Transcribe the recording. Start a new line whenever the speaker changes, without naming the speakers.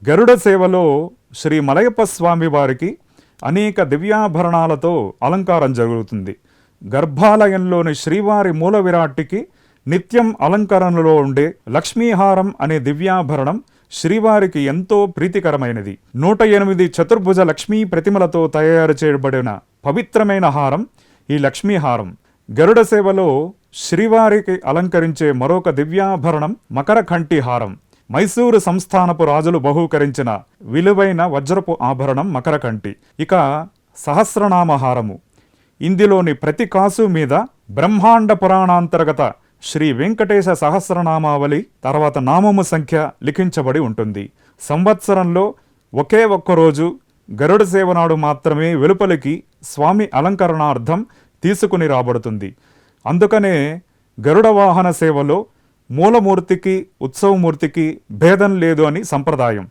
గరుడ సేవలో శ్రీ మలయప్ప స్వామి వారికి అనేక దివ్యాభరణాలతో అలంకారం జరుగుతుంది. గర్భాలయంలోని శ్రీవారి మూల విరాట్టికి నిత్యం అలంకరణలో ఉండే లక్ష్మీహారం అనే దివ్యాభరణం శ్రీవారికి ఎంతో ప్రీతికరమైనది. 108 చతుర్భుజ లక్ష్మీ ప్రతిమలతో తయారు చేయబడిన పవిత్రమైన హారం ఈ లక్ష్మీహారం. గరుడ సేవలో శ్రీవారికి అలంకరించే మరొక దివ్యాభరణం మకర కంఠి హారం. మైసూరు సంస్థానపు రాజులు బహూకరించిన విలువైన వజ్రపు ఆభరణం మకర కంఠి. ఇక సహస్రనామహారము. ఇందులోని ప్రతి కాసు మీద బ్రహ్మాండ పురాణాంతర్గత శ్రీ వెంకటేశ సహస్రనామావళి తర్వాత నామము సంఖ్య లిఖించబడి ఉంటుంది. సంవత్సరంలో ఒకే ఒక్కరోజు గరుడ సేవ నాడు మాత్రమే వెలుపలికి స్వామి అలంకరణార్థం తీసుకుని రాబడుతుంది. అందుకనే గరుడ వాహన సేవలో మూలమూర్తికి ఉత్సవమూర్తికి భేదం లేదు అని సంప్రదాయం.